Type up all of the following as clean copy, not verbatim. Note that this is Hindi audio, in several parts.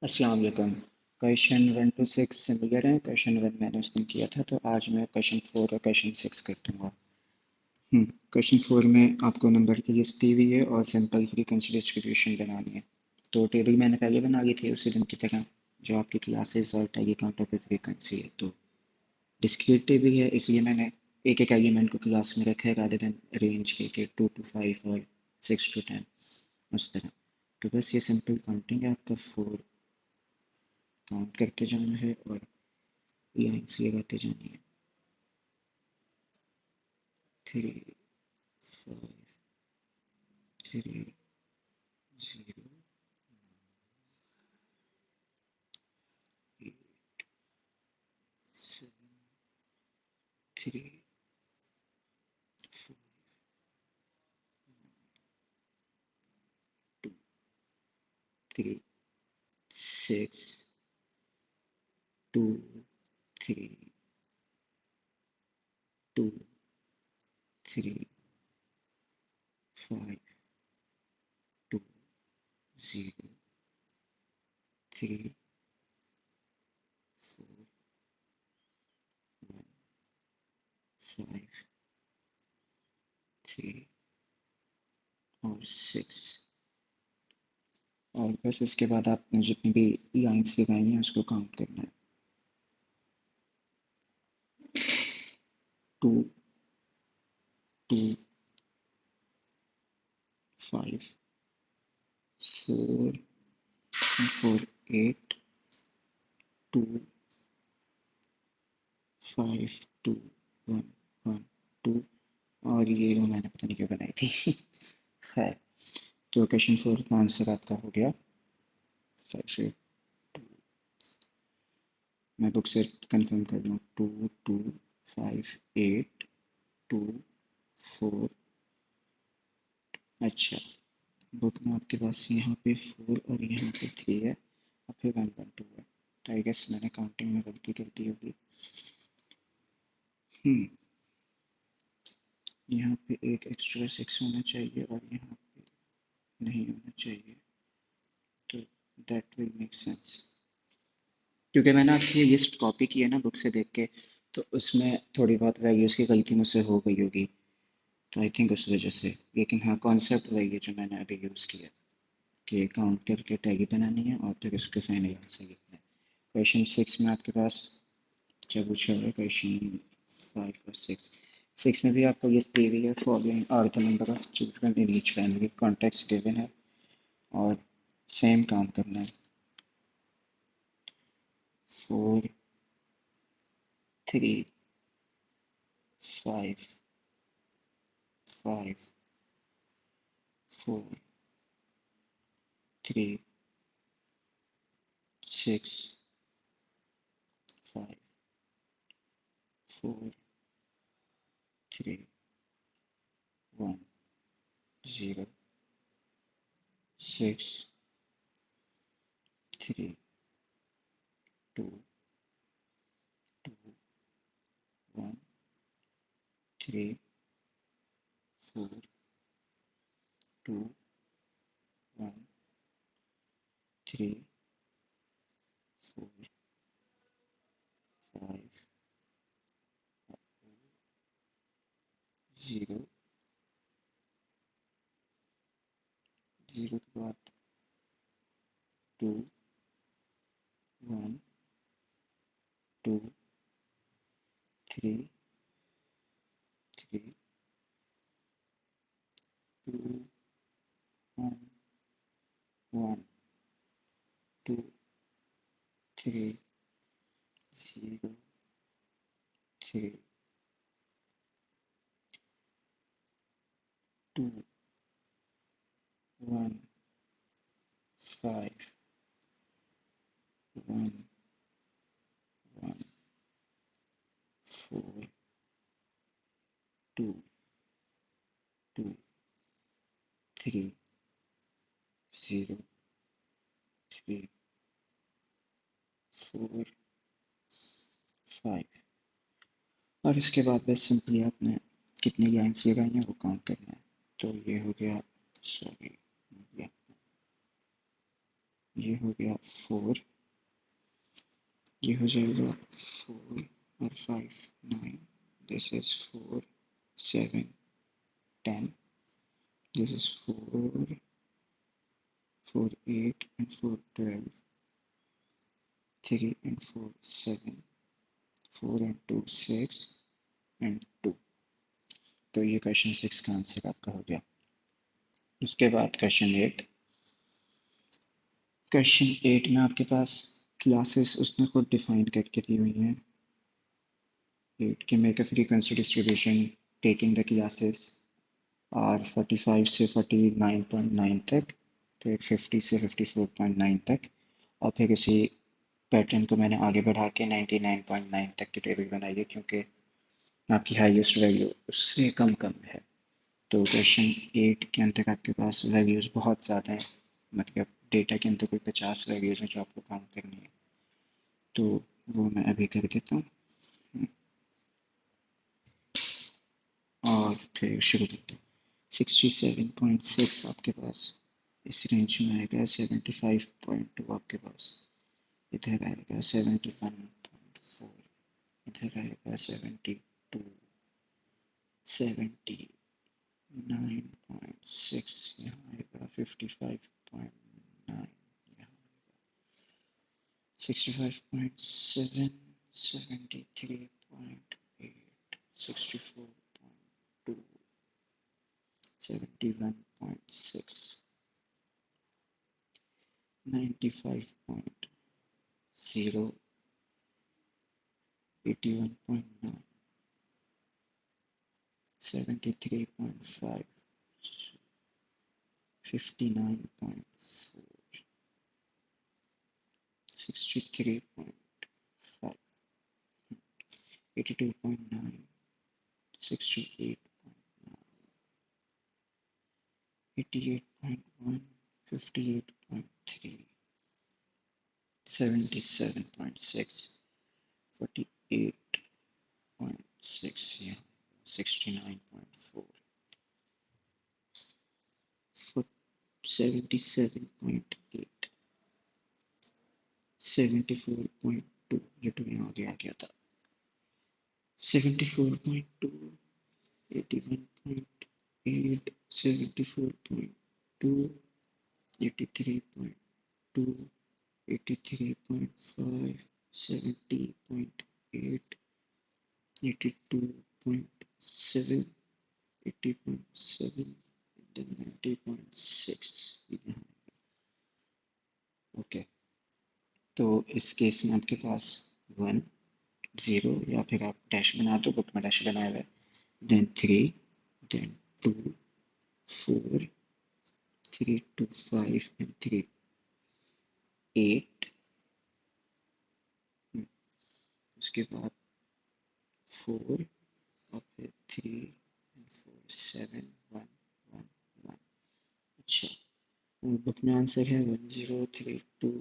अस्सलाम वालेकुम। क्वेश्चन 1 to 6 सिमिलर हैं। क्वेश्चन 1 मैंने उस दिन किया था, तो आज मैं क्वेश्चन 4 और क्वेश्चन 6 कर दूंगा। क्वेश्चन 4 में आपको नंबर की लिस्ट दी हुई है और सिंपल फ्रीक्वेंसी डिस्ट्रीब्यूशन बनानी है। तो टेबल मैंने पहले बना ली थी उसी दिन की तरह, जो आपकी क्लासेस और टैली काउंटर पे फ्रीक्वेंसी है। तो डिस्क्रीट टेबल है, इसलिए मैंने एक एक एलिमेंट को क्लास में रखा है रादर देन रेंज के 2 to 5 और 6 to 10 उस तरह। तो बस ये सिंपल काउंटिंग है, आपका 4 काउंट करते जाना है और लाइन्स लगाते जानी है। 3 और 6। और बस इसके बाद आपने जितनी भी लाइन्स लगाई हैं उसको काउंट करना है। 2 2 5 4 4 8 2 5 2 1 1 2। और ये रो मैंने पता नहीं क्यों बनाई थी। खैर, तो क्वेश्चन 4 का आंसर आपका हो गया 5 8। मैं बुक से कंफर्म कर लूँ। 2 2 5 8 2 4। अच्छा, बुक में आपके पास यहाँ पे 4 और यहाँ पे 3 है और फिर 1 1 2 है। तो आई गेस मैंने काउंटिंग में गलती कर दी होगी। यहाँ पे एक एक्स्ट्रा 6 होना चाहिए और यहाँ पे नहीं होना चाहिए। तो दैट विल मेक सेंस, क्योंकि मैंने आपकी ये लिस्ट कॉपी की है ना बुक से देख के, तो उसमें थोड़ी बहुत वैल्यूज़ की गलती मुझसे हो गई होगी। तो आई थिंक उस वजह से। लेकिन हाँ, कॉन्सेप्ट वही है जो मैंने अभी यूज़ किया, कि काउंट करके टैग बनानी है और फिर उसके फाइनल आंसर लिखना है। क्वेश्चन 6 में आपके पास क्या पूछा हुआ है? क्वेश्चन 5 और 6। 6 में भी आपको ये दी हुई है, following are the number of children in each family, context given है और सेम काम करना है। 4 3 5 5 4 3 6 5 4 3 1 0 6 3 2 2 1 3 4 2 1 3 4 5 0 0 के बाद 2 1 2 3 3 2 1 1 2 3 0 3 2 1 5 1 1 4 2 2 3 0 3 4 5। और इसके बाद बस सिंपली आपने कितनी लाइन्स लगाई हैं वो काउंट करना है। तो ये हो गया, सॉरी, ये हो गया 4, ये हो जाएगा 4 और 5 9, this is 4 7 10, this is 4 4 8 and 4 12, 3 and 4 7, 4 and 2 6 and 2। तो ये क्वेश्चन 6 का आंसर आपका हो गया। उसके बाद क्वेश्चन 8। क्वेश्चन 8 में आपके पास क्लासेस उसने खुद डिफाइन करके दी हुई हैं। 8 के make a frequency distribution taking the classes are 45 से 49.9 तक, फिर 50 से 54.9 तक, और फिर इसी पैटर्न को मैंने आगे बढ़ा के 99.9 तक की टेबल बनाई है, क्योंकि आपकी हाईएस्ट वैल्यू उससे कम कम है। तो क्वेश्चन 8 के अंदर आपके पास वैल्यूज़ बहुत ज़्यादा हैं, मतलब डेटा के अंदर कोई 50 वैल्यूज़ हैं जो आपको काउंट करनी है। तो वो मैं अभी कर देता हूँ और फिर शुरू करता हूँ। 67.6 आपके पास इस रेंज में आएगा। 75.2 आपके पास इधर आएगा। 71.4 इधर आएगा। 72 79.6 यहाँ आएगा। 55.9 यहाँ, 65.7 73.8 64.2 71.6 95.0 81.9 73.5 59.4 63.5 82.9 68.9 88.1 58.3 77.6 48.6 yeah 69.4 77.8 74.2 ये तो यहाँ आगे आ गया था। 74.2 81.8 74.2 83.2 83.5 70.8 82.7 80.7 then 90.6 ओके। तो इस केस में आपके पास 1 0 या फिर आप डैश बना दो, बुक में डैश बनाया हुआ है, then 3 then 2 4 3 to 5 and 3 8 उसके बाद 4 और फिर 3 and 4 7 1 1 1। अच्छा, बुक में आंसर है 1 0 3 2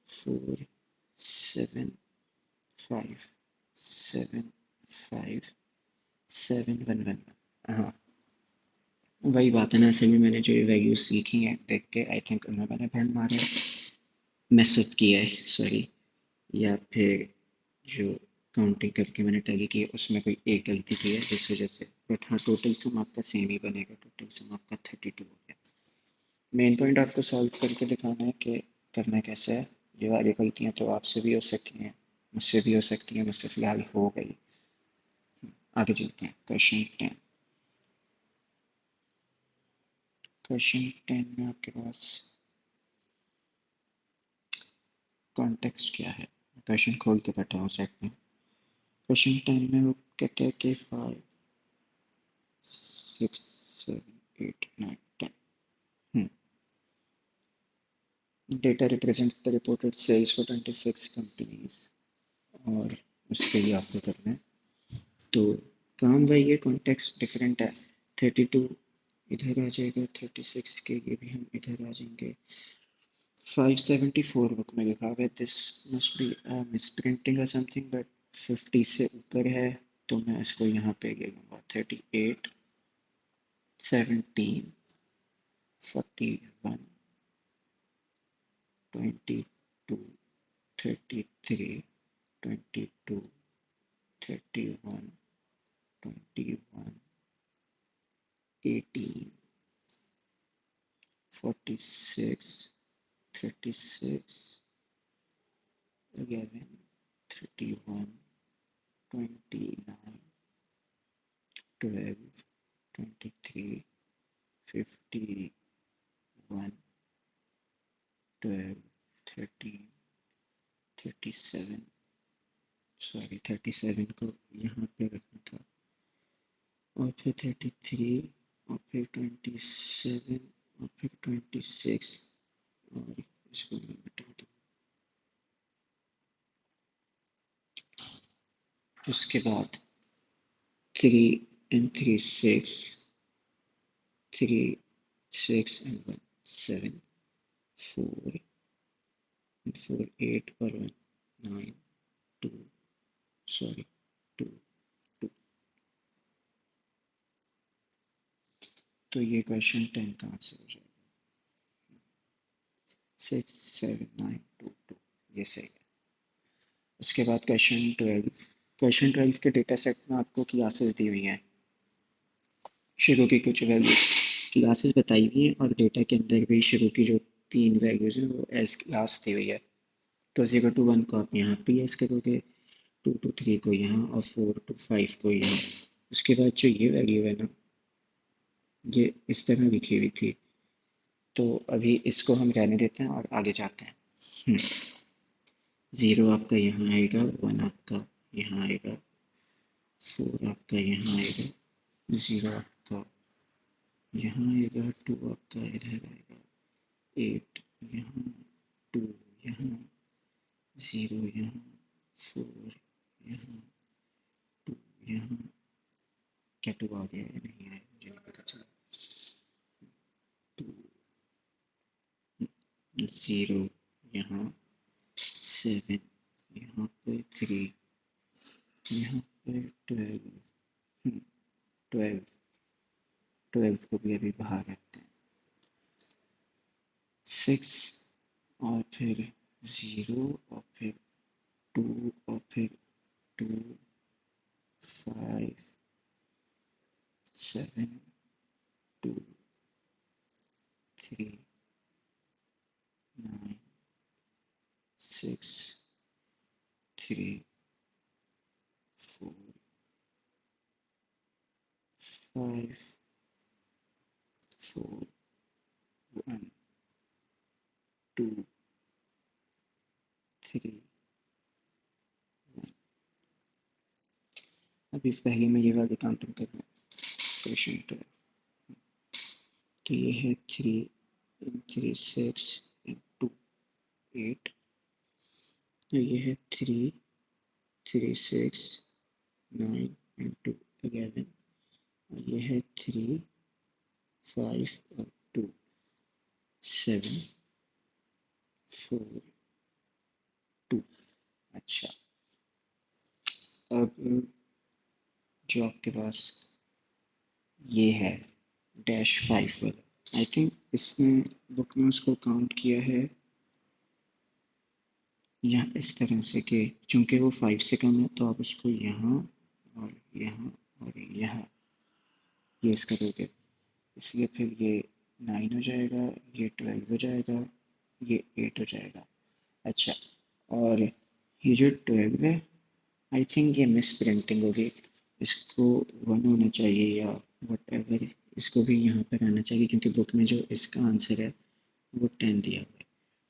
4 7 5 7 5 7 1 1। हाँ, वही बात है ना, असल में मैंने जो ये वैल्यूज लिखी हैं देख के आई थिंक उनमें मैंने भंड मारे मैसअप किया है, सॉरी, या फिर जो काउंटिंग करके मैंने टैली की है उसमें कोई एक गलती की है जिस वजह से, बट हाँ टोटल सम आपका सेम ही बनेगा। टोटल सम आपका 32 हो गया। मेन पॉइंट आपको सॉल्व करके दिखाना है कि करना कैसे है। ये वाली गलतियाँ तो आपसे भी हो सकती हैं, मुझसे भी हो सकती हैं, मुझसे फ़िलहाल हो गई। आगे चलते हैं क्वेश्चन 10। क्वेश्चन 10 में आपके पास कॉन्टेक्स्ट क्या है, क्वेश्चन खोल के बैठा हूँ सेट में। क्वेश्चन 10 में वो कहते हैं कि 5 6 7 8 9 10 data represents the reported sales for 26 companies और उसके लिए आपको करना है। तो काम वही है, कॉन्टेक्स्ट डिफरेंट है। 32 इधर आ जाएगा, 36 के लिए भी हम इधर आ जाएंगे। 574 बुक में लिखा हुआ है, this must be miss printing और समथिंग, बट 50 से ऊपर है तो मैं इसको यहाँ पे ले लूँगा। 38 17 41 22, 33, 22, 31, 21, 18, 46, 36, 11, 31, 29, 12, 23, 51, 12, 13, 37, सॉरी 37 को यहाँ पे रखना था, और फिर 33, और फिर 27, और फिर 26, और इसको मैं बता दूँ। उसके बाद 3 and 3 6, 3 6 and 1 7, 4 and 4 8 और 1 9, 2 सॉरी 2 2। तो ये क्वेश्चन 10 का आंसर हो जाएगा, 6 7 9 2 2, ये सही है। उसके बाद क्वेश्चन 12, क्वेश्चन 12 के डेटा सेट में आपको क्लासेस दी हुई हैं, शुरू की कुछ वैल्यूज क्लासेस बताई हुई हैं, और डेटा के अंदर भी शुरू की जो 3 वैल्यूज हैं वो एज क्लास दी हुई है। तो 0 to 1 को आप यहाँ पे एज करोगे, 2 to 3 को यहाँ, और 4 to 5 को यहाँ। उसके बाद जो ये वैल्यू है ना, ये इस तरह लिखी हुई थी, तो अभी इसको हम रहने देते हैं और आगे जाते हैं। 0 आपका यहाँ आएगा, 1 आपका यहाँ आएगा, 4 आपका यहाँ आएगा, 0 आपका यहाँ आएगा, 2 आपका इधर आएगा, 8 यहाँ, 2 यहाँ, 0 यहाँ, 4 यहाँ, 2 यहाँ। क्या 2 आ गया या नहीं आया मुझे नहीं पता चला। 2 0 यहाँ, 7 यहाँ पे, 3 यहाँ पे, 12 12 को भी अभी बाहर रखते हैं, 6 और फिर 0 और फिर 2 और फिर 2 5 7 2 3 9 6 3 4 5 4 1 2 3 1। अभी पहले में ये वाली काउंटिंग करना है, क्वेश्चन 12। तो ये है 3 3 6 2 8, तो ये है 3 3 6 9 2 11, और ये है 3 5 और 2 7 4 2। अच्छा, अब जो आपके पास ये है -5 वाला, आई थिंक इसने बुक में उसको काउंट किया है यहाँ इस तरह से कि चूंकि वो 5 से कम है, तो आप उसको यहाँ और यहाँ और यहाँ ये इसका दोगे, इसलिए फिर ये 9 हो जाएगा, ये 12 हो जाएगा, ये 8 हो जाएगा। अच्छा, और ये जो 12 है, आई थिंक ये मिस प्रिंटिंग होगी, इसको 1 होना चाहिए या वट एवर, इसको भी यहाँ पर आना चाहिए, क्योंकि बुक में जो इसका आंसर है वो 10 दिया हुआ है,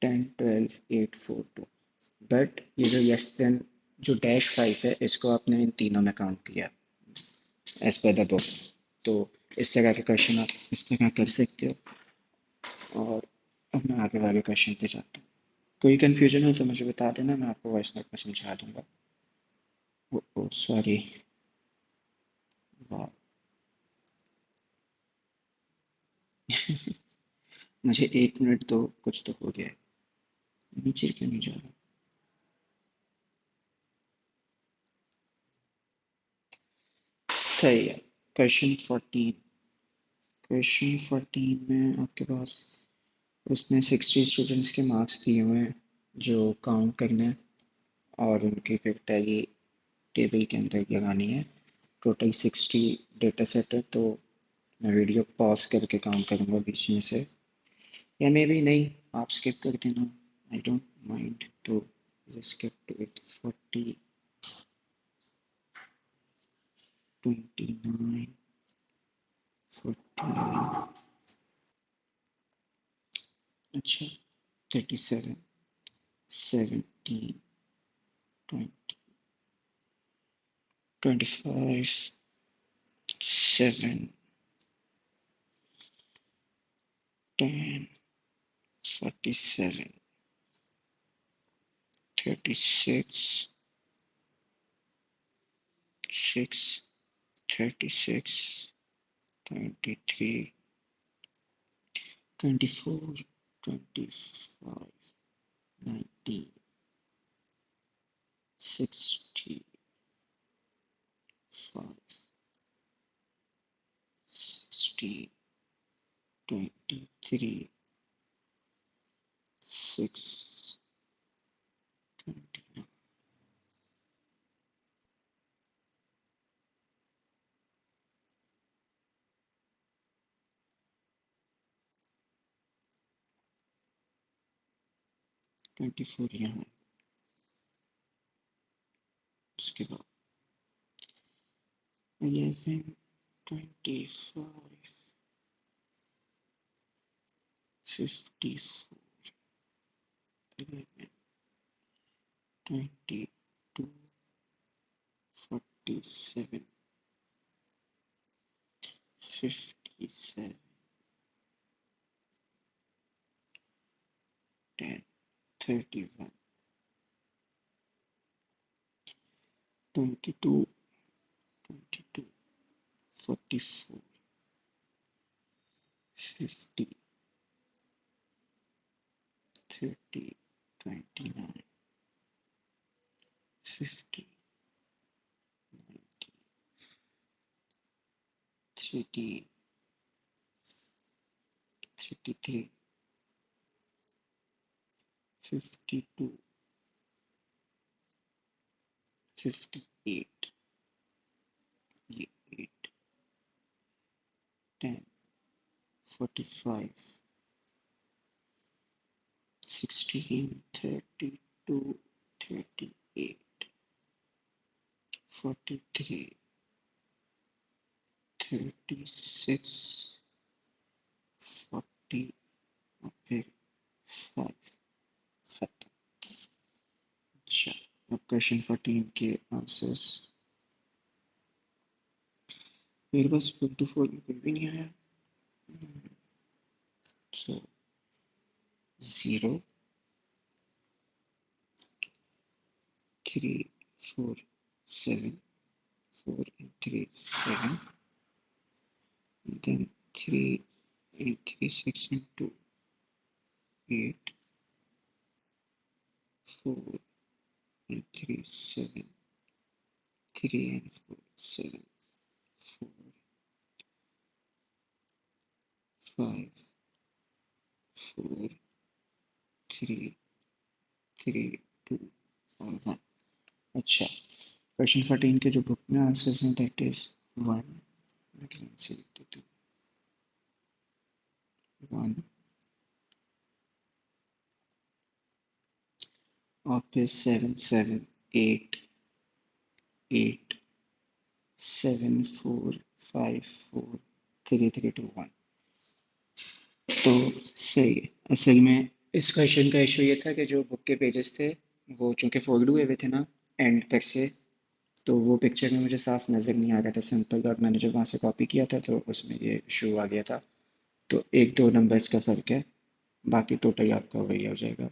10 12 8 4 2। बट ये जो यस देन जो -5 है, इसको आपने इन तीनों में काउंट किया एज पर द बुक। तो इस तरह के क्वेश्चन आप इस तरह कर सकते हो। और अब मैं आगे वाले क्वेश्चन पे जाता हूँ। कोई कन्फ्यूजन हो तो मुझे बता देना, मैं आपको वॉइस नोट में समझा दूंगा। ओ सॉरी, वाह मुझे 1 मिनट दो, कुछ तो हो गया है, नीचे क्यों नहीं जा रहा। सही है। क्वेश्चन 14, क्वेश्चन 14 में आपके पास उसने 60 स्टूडेंट्स के मार्क्स दिए हुए हैं जो काउंट करने हैं और उनकी फिर टैली टेबल के अंदर लगानी है। टोटल 60 डेटा सेट है, तो मैं वीडियो पॉज करके काउंट करूँगा बीच में से, या मे भी नहीं, आप स्किप कर देना, आई डोंट माइंड। तो स्किप टू इट 40, 29, 49, अच्छा 37, 17, 20, 25, 7, 10, 47, 36, 6, 36, 23, 24, 25, 19, 65, 16, 23, 6, 29, 24 यहाँ, उसके बाद 11, 25, 54, 11, 22, 47, 57, 10, 31, 22, 22, 44, 50, 30, 29, 50, 90, 30, 33, 52, 58, 8, 10, 45, 16, 32, 38, 43, 36, 40 और फिर 5 खत्म। अच्छा, अब क्वेश्चन 14 के आंसर्स। मेरे पास 1 to 4 में कोई भी नहीं आया, सो 0, 3, 4, 7, 4 and 3, 7, and then 3 and 3, 6 and 2, 8, 4 and 3, 7, 3 and 4, 7, 4, 5, 4, 3, 3, 2 और 1। अच्छा, क्वेश्चन 14 के जो बुक में आंसर्स हैं दैट इज 1, मैं क्लीन से लिख देता हूँ 1, और फिर 7, 7, 8, 8, 7, 4, 5, 4, 3, 3, 2, 1। तो सही है। असल में इस क्वेश्चन का इशू ये था कि जो बुक के पेजेस थे वो चूंकि फोल्ड हुए हुए थे ना एंड तक से, तो वो पिक्चर में मुझे साफ नज़र नहीं आ रहा था सिंपल, और मैंने जब वहाँ से कॉपी किया था तो उसमें ये इशू आ गया था। तो 1-2 नंबर्स का फ़र्क है, बाकी टोटल आपका वही हो जाएगा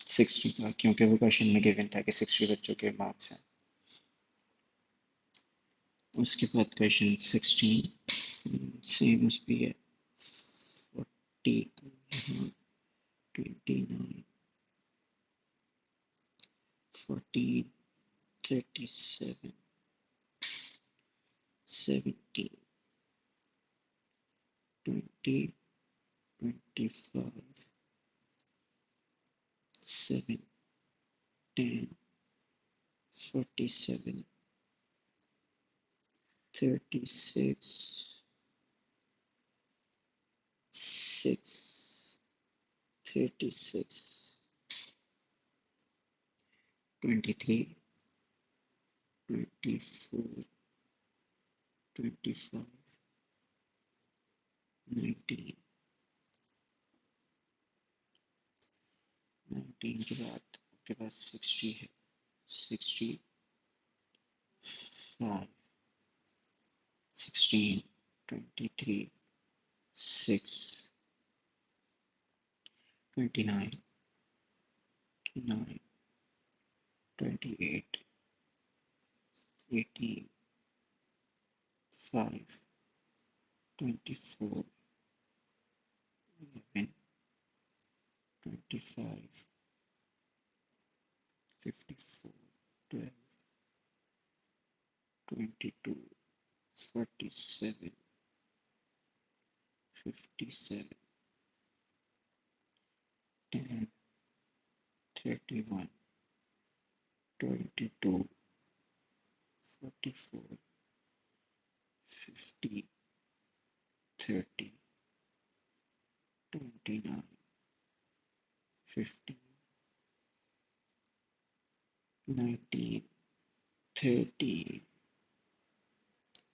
60 का, क्योंकि वो क्वेश्चन में गिवन था कि 60 बच्चों के मार्क्स हैं। उसके बाद क्वेश्चन 16 सेम उस भी है, 40 यहाँ, 29, 14, 37, 17, 20, 25, 7, 10, 47, 36, 6, 36, 23, 24, 25, 19, 19 के बाद आपके पास 60 है, 65, 16, 23, 6, 29, 9, 28, 18, 5, 24, 11, 25, 54, 12, 22, 47, 57, 10, 31, 22, 44, 50, 30, 29, 15, 19, 30,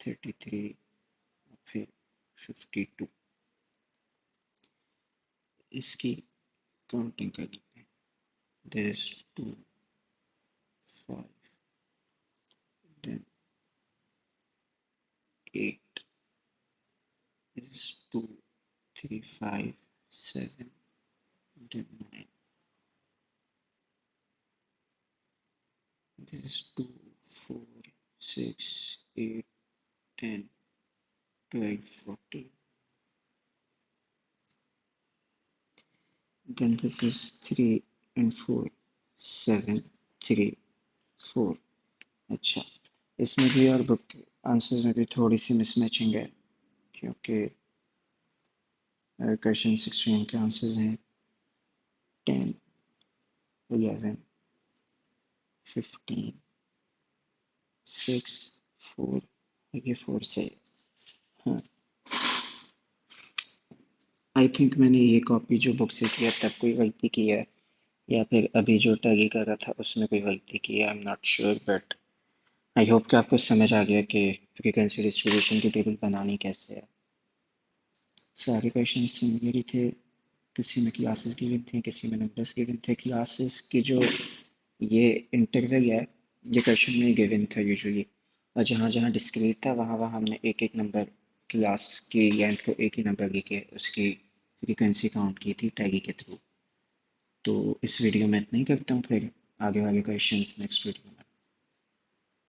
33, फिर 52। इसकी काउंटिंग करनी है। There's 2, 5, then 8, this is 2, 3, 5, 7, then 9. This is 2, 4, 6, 8, 10, 12, 14. Then this is 3 and 4, 7, 3, 4. अच्छा, इसमें भी और बुक के आंसर्स में भी थोड़ी सी मिसमैचिंग है, क्योंकि क्वेश्चन 16 के आंसर्स हैं 10, 11, 15, 6, 4, ये 4 से। हाँ, आई थिंक मैंने ये कॉपी जो बुक से किया तब कोई गलती की है, या फिर अभी जो टैगी कर रहा था उसमें कोई गलती की है, I am not sure, but I hope कि आपको समझ आ गया कि फ्रीक्वेंसी डिस्ट्रीब्यूशन की टेबल बनानी कैसे है। सारे क्वेश्चन सिमिलर ही थे, किसी में क्लासेस गिवन थे, किसी में नंबर्स गिवन थे। क्लासेस की जो ये इंटरवल है, ये क्वेश्चन में गिवन था यूजुअली, और जहाँ जहाँ डिस्क्रीट था वहाँ वहाँ हमने एक एक नंबर क्लास की लेंथ को एक ही नंबर लेके उसकी फ्रीक्वेंसी काउंट की थी टैगी के थ्रू। तो इस वीडियो में इतना ही करता हूँ, फिर आगे वाले क्वेश्चंस नेक्स्ट वीडियो में।